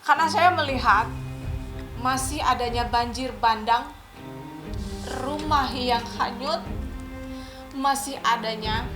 Karena saya melihat masih adanya banjir bandang, rumah yang hanyut, masih adanya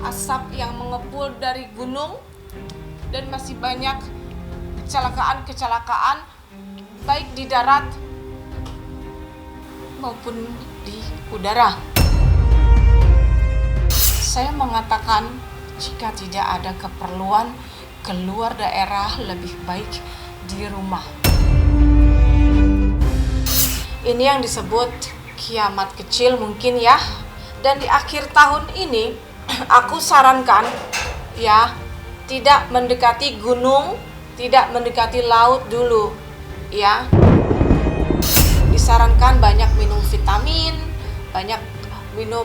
asap yang mengepul dari gunung, dan masih banyak kecelakaan baik di darat maupun di udara. Saya mengatakan jika tidak ada keperluan keluar daerah, lebih baik di rumah. Ini yang disebut kiamat kecil mungkin ya. Dan di akhir tahun ini aku sarankan ya, tidak mendekati gunung, tidak mendekati laut dulu ya. Disarankan banyak minum vitamin, banyak minum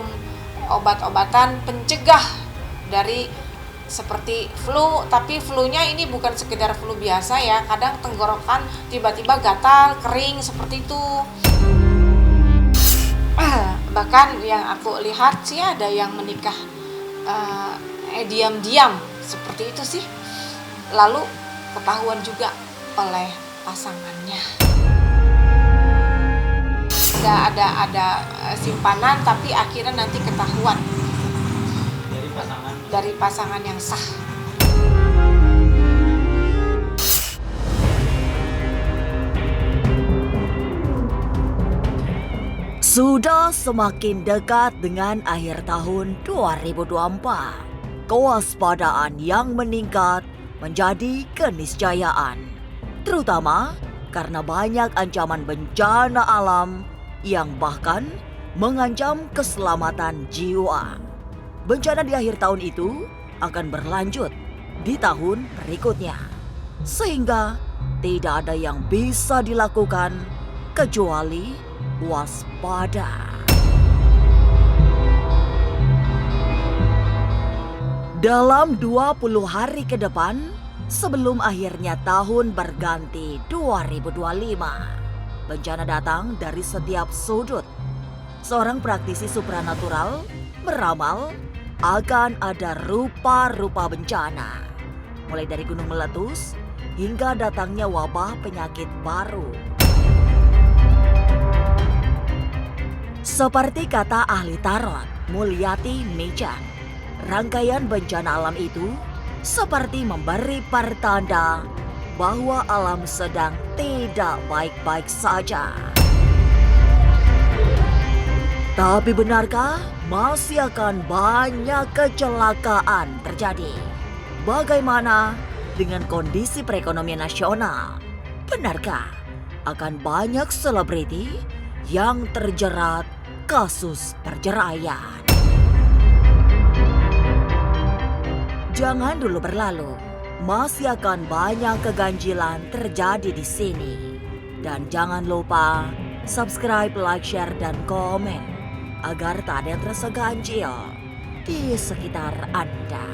obat-obatan pencegah dari seperti flu, tapi flu-nya ini bukan sekedar flu biasa ya. Kadang tenggorokan tiba-tiba gatal, kering seperti itu. Bahkan yang aku lihat sih ada yang menikah diam-diam seperti itu sih. Lalu ketahuan juga oleh pasangannya. Ada simpanan tapi akhirnya nanti ketahuan dari pasangan yang sah. Sudah semakin dekat dengan akhir tahun 2024. Kewaspadaan yang meningkat menjadi keniscayaan, terutama karena banyak ancaman bencana alam yang bahkan mengancam keselamatan jiwa. Bencana di akhir tahun itu akan berlanjut di tahun berikutnya, sehingga tidak ada yang bisa dilakukan kecuali waspada. Dalam 20 hari ke depan, sebelum akhirnya tahun berganti 2025, bencana datang dari setiap sudut. Seorang praktisi supranatural meramal akan ada rupa-rupa bencana, mulai dari gunung meletus hingga datangnya wabah penyakit baru. Seperti kata ahli tarot Mulyati Mejan, rangkaian bencana alam itu seperti memberi pertanda bahwa alam sedang tidak baik-baik saja. Tapi benarkah masih akan banyak kecelakaan terjadi? Bagaimana dengan kondisi perekonomian nasional? Benarkah akan banyak selebriti yang terjerat kasus perceraian? Jangan dulu berlalu, masih akan banyak keganjilan terjadi di sini. Dan jangan lupa subscribe, like, share, dan komen agar tak ada yang terasa ganjil di sekitar Anda.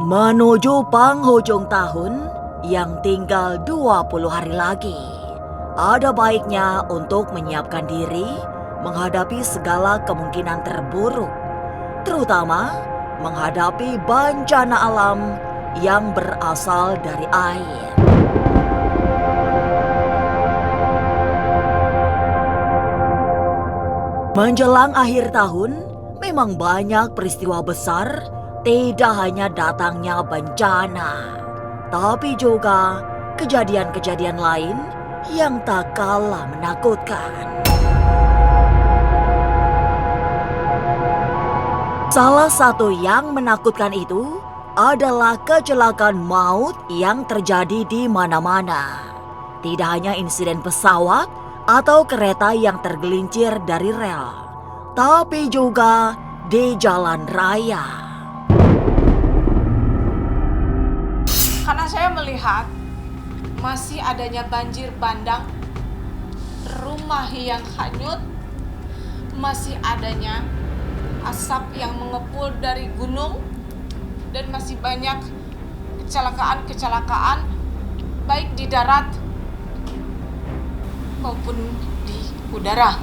Menuju penghujung tahun yang tinggal 20 hari lagi, ada baiknya untuk menyiapkan diri menghadapi segala kemungkinan terburuk, terutama menghadapi bencana alam yang berasal dari air. Menjelang akhir tahun, memang banyak peristiwa besar. Tidak hanya datangnya bencana, tapi juga kejadian-kejadian lain yang tak kalah menakutkan. Salah satu yang menakutkan itu adalah kecelakaan maut yang terjadi di mana-mana. Tidak hanya insiden pesawat atau kereta yang tergelincir dari rel, tapi juga di jalan raya. melihat masih adanya banjir bandang, rumah yang hanyut, masih adanya asap yang mengepul dari gunung, dan masih banyak kecelakaan baik di darat maupun di udara.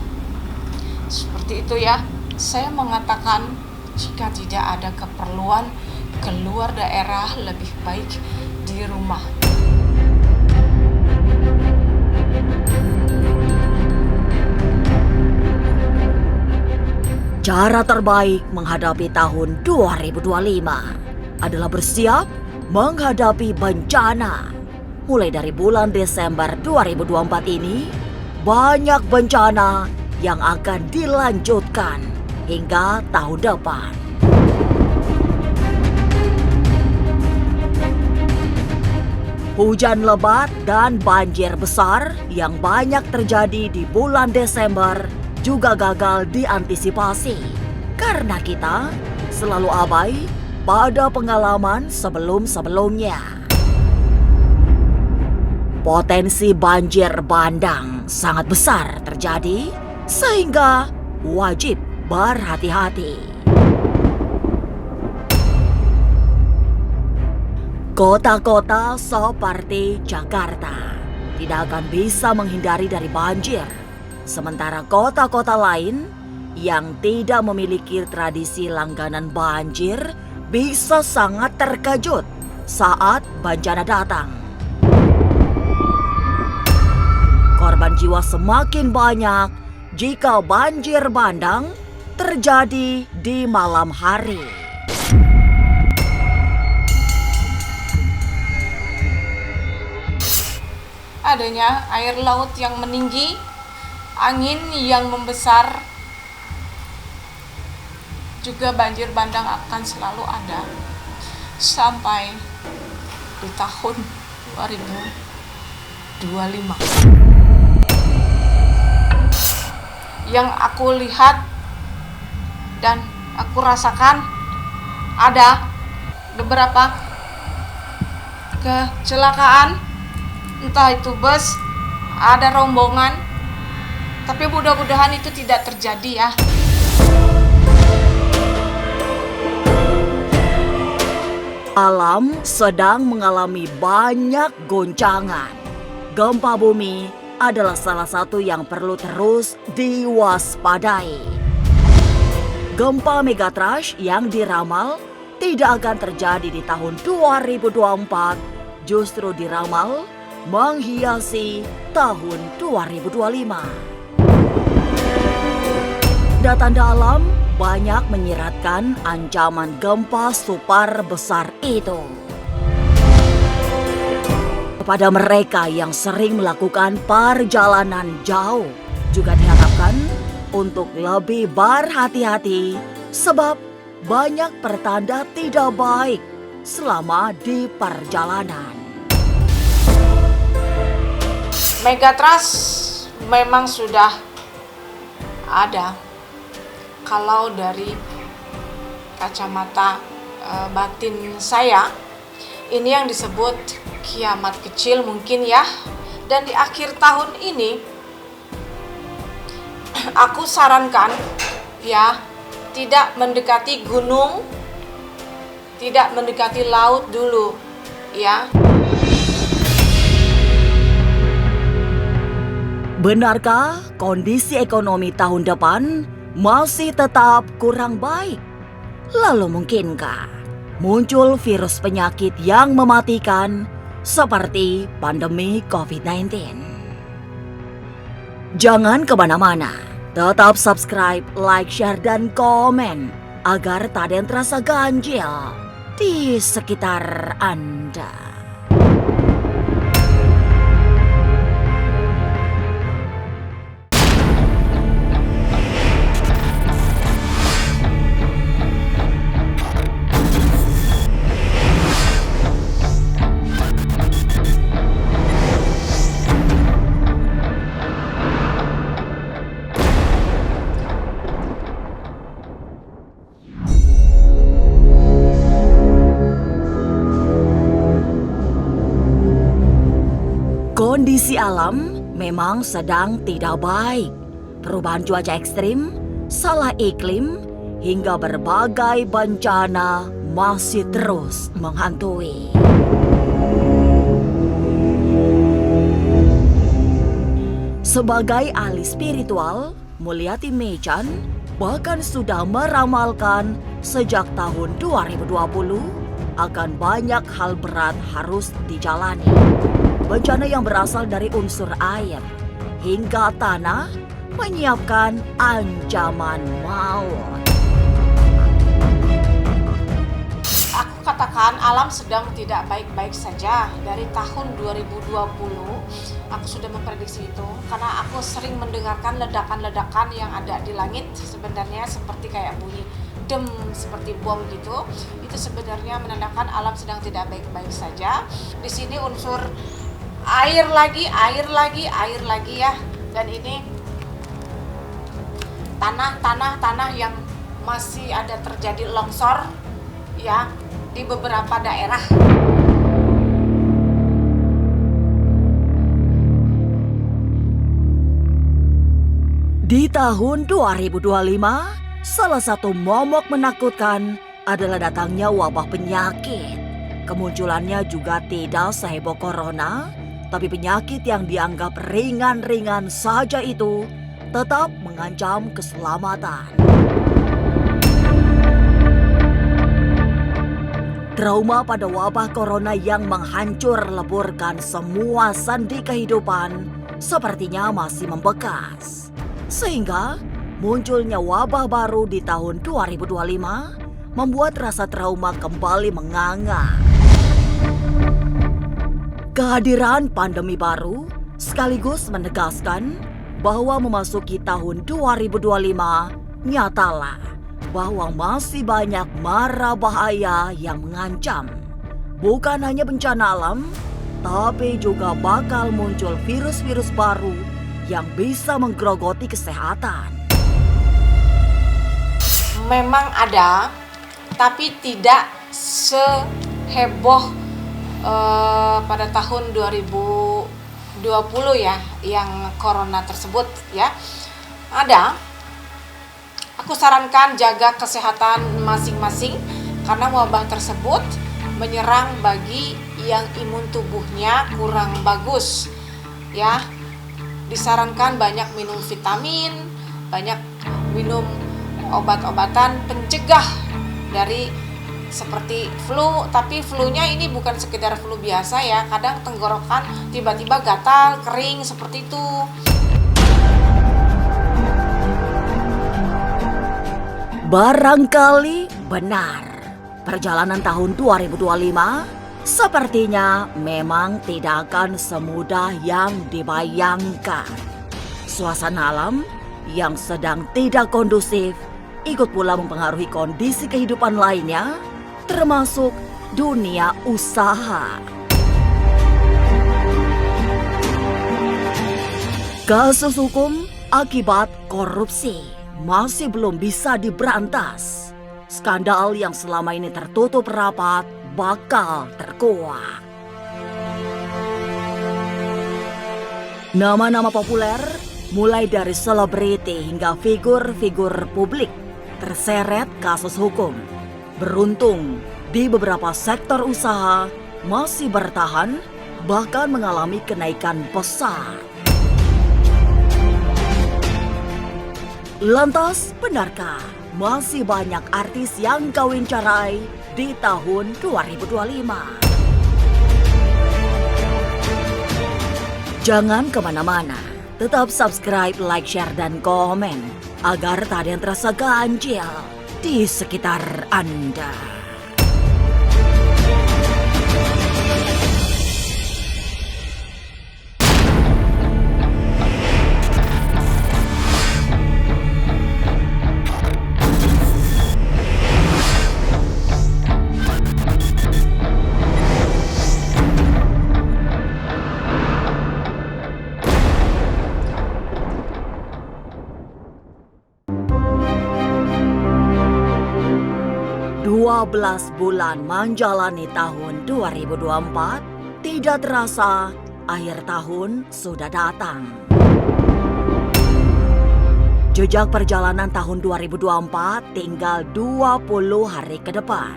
Seperti itu ya. Saya mengatakan jika tidak ada keperluan keluar daerah, lebih baik di rumah. Cara terbaik menghadapi tahun 2025 adalah bersiap menghadapi bencana. Mulai dari bulan Desember 2024 ini, banyak bencana yang akan dilanjutkan hingga tahun depan. Hujan lebat dan banjir besar yang banyak terjadi di bulan Desember juga gagal diantisipasi karena kita selalu abai pada pengalaman sebelum-sebelumnya. Potensi banjir bandang sangat besar terjadi sehingga wajib berhati-hati. Kota-kota seperti Jakarta tidak akan bisa menghindari dari banjir. Sementara kota-kota lain yang tidak memiliki tradisi langganan banjir bisa sangat terkejut saat bencana datang. Korban jiwa semakin banyak jika banjir bandang terjadi di malam hari. Adanya air laut yang meninggi, angin yang membesar, juga banjir bandang akan selalu ada sampai di tahun 2025. Yang aku lihat dan aku rasakan, ada beberapa kecelakaan, entah itu bus, ada rombongan, tapi mudah-mudahan itu tidak terjadi ya. Alam sedang mengalami banyak goncangan. Gempa bumi adalah salah satu yang perlu terus diwaspadai. Gempa megatrash yang diramal tidak akan terjadi di tahun 2024 justru diramal menghiasi tahun 2025. Tanda alam banyak menyiratkan ancaman gempa super besar itu. Kepada mereka yang sering melakukan perjalanan jauh, juga diharapkan untuk lebih berhati-hati sebab banyak pertanda tidak baik selama di perjalanan. Megatrash memang sudah ada. Kalau dari kacamata batin saya, ini yang disebut kiamat kecil mungkin ya. Dan di akhir tahun ini aku sarankan ya, tidak mendekati gunung, tidak mendekati laut dulu ya. Benarkah kondisi ekonomi tahun depan masih tetap kurang baik? Lalu mungkinkah muncul virus penyakit yang mematikan seperti pandemi COVID-19? Jangan kemana-mana, tetap subscribe, like, share, dan komen agar tak ada yang terasa ganjil di sekitar Anda. Kondisi alam memang sedang tidak baik. Perubahan cuaca ekstrim, salah iklim, hingga berbagai bencana masih terus menghantui. Sebagai ahli spiritual, Mulyati Mechan bahkan sudah meramalkan sejak tahun 2020 akan banyak hal berat harus dijalani. Bencana yang berasal dari unsur air hingga tanah menyiapkan ancaman maut. Aku katakan alam sedang tidak baik-baik saja. Dari tahun 2020 aku sudah memprediksi itu karena aku sering mendengarkan ledakan-ledakan yang ada di langit, sebenarnya seperti kayak bunyi dem seperti bom gitu. Itu sebenarnya menandakan alam sedang tidak baik-baik saja. Di sini unsur air lagi ya. Dan ini tanah yang masih ada terjadi longsor ya di beberapa daerah. Di tahun 2025, salah satu momok menakutkan adalah datangnya wabah penyakit. Kemunculannya juga tidak seheboh corona, tapi penyakit yang dianggap ringan-ringan saja itu tetap mengancam keselamatan. Trauma pada wabah corona yang menghancur leburkan semua sendi kehidupan sepertinya masih membekas. Sehingga munculnya wabah baru di tahun 2025 membuat rasa trauma kembali menganga. Kehadiran pandemi baru sekaligus menegaskan bahwa memasuki tahun 2025 nyatalah bahwa masih banyak mara bahaya yang mengancam. Bukan hanya bencana alam, tapi juga bakal muncul virus-virus baru yang bisa menggerogoti kesehatan. Memang ada, tapi tidak seheboh pada tahun 2020 ya, yang corona tersebut ya. Ada. Aku sarankan jaga kesehatan masing-masing karena wabah tersebut menyerang bagi yang imun tubuhnya kurang bagus ya. Disarankan banyak minum vitamin, banyak minum obat-obatan pencegah dari seperti flu, tapi flu-nya ini bukan sekedar flu biasa ya, kadang tenggorokan tiba-tiba gatal, kering seperti itu. Barangkali benar, perjalanan tahun 2025 sepertinya memang tidak akan semudah yang dibayangkan. Suasana alam yang sedang tidak kondusif ikut pula mempengaruhi kondisi kehidupan lainnya, termasuk dunia usaha. Kasus hukum akibat korupsi masih belum bisa diberantas. Skandal yang selama ini tertutup rapat bakal terkuak. Nama-nama populer, mulai dari selebriti hingga figur-figur publik, terseret kasus hukum. Beruntung, di beberapa sektor usaha masih bertahan, bahkan mengalami kenaikan besar. Lantas, benarkah masih banyak artis yang kawin cerai di tahun 2025? Jangan kemana-mana, tetap subscribe, like, share, dan komen agar tak ada yang terasa ganjil di sekitar Anda. Belas bulan menjalani tahun 2024, tidak terasa akhir tahun sudah datang. Jejak perjalanan tahun 2024 tinggal 20 hari ke depan.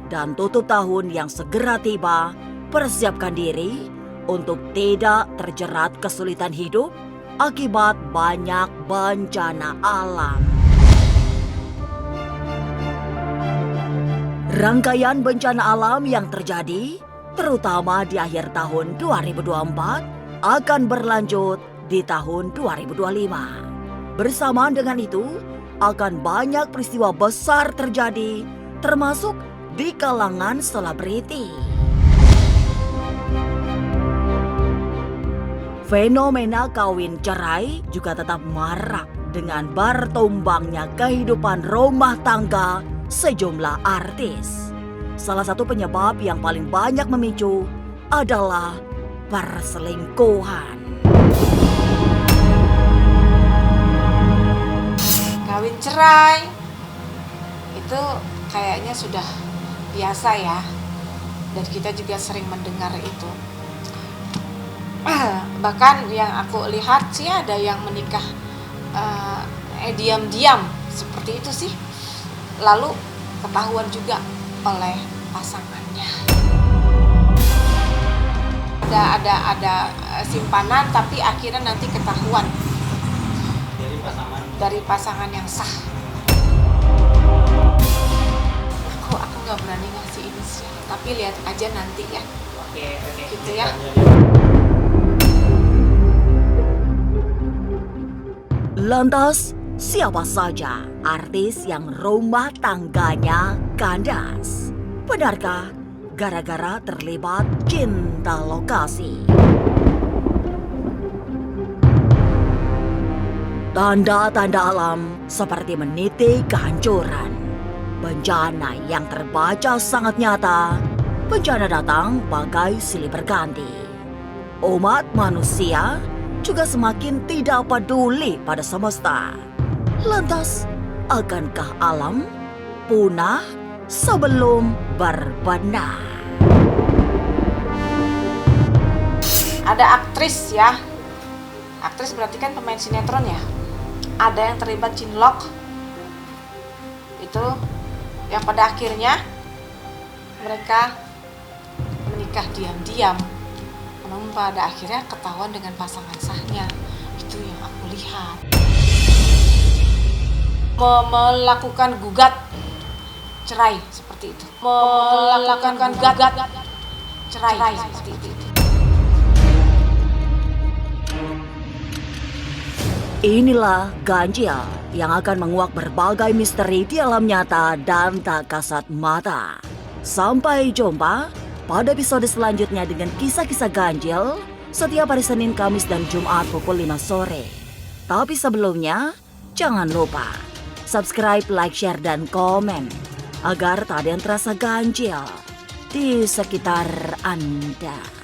Dan tutup tahun yang segera tiba, persiapkan diri untuk tidak terjerat kesulitan hidup akibat banyak bencana alam. Rangkaian bencana alam yang terjadi, terutama di akhir tahun 2024, akan berlanjut di tahun 2025. Bersamaan dengan itu, akan banyak peristiwa besar terjadi, termasuk di kalangan selebriti. Fenomena kawin cerai juga tetap marak dengan bertumbangnya kehidupan rumah tangga sejumlah artis. Salah satu penyebab yang paling banyak memicu adalah perselingkuhan. Kawin cerai itu kayaknya sudah biasa ya, dan kita juga sering mendengar itu. Bahkan yang aku lihat sih ada yang menikah diam-diam seperti itu sih, lalu ketahuan juga oleh pasangannya. Ada simpanan tapi akhirnya nanti ketahuan dari pasangan yang sah. Aku nggak berani ngasih inisial, tapi lihat aja nanti ya. Oke. Gitu ya. Lantas, siapa saja artis yang rumah tangganya kandas? Benarkah gara-gara terlibat cinta lokasi? Tanda-tanda alam seperti meniti kehancuran. Bencana yang terbaca sangat nyata. Bencana datang bagai silih berganti. Umat manusia juga semakin tidak peduli pada semesta. Lantas, akankah alam punah sebelum berbenah? Ada aktris ya. Aktris berarti kan pemain sinetron ya. Ada yang terlibat cinlok. Itu yang pada akhirnya mereka menikah diam-diam. Namun pada akhirnya ketahuan dengan pasangan sahnya. Itu yang aku lihat. Melakukan gugat cerai seperti itu. Melakukan gugat cerai seperti itu. Inilah ganjil yang akan menguak berbagai misteri di alam nyata dan tak kasat mata. Sampai jumpa pada episode selanjutnya dengan kisah-kisah ganjil setiap hari Senin, Kamis, dan Jumat pukul 5 sore. Tapi sebelumnya, jangan lupa subscribe, like, share, dan komen agar tak ada yang terasa ganjil di sekitar Anda.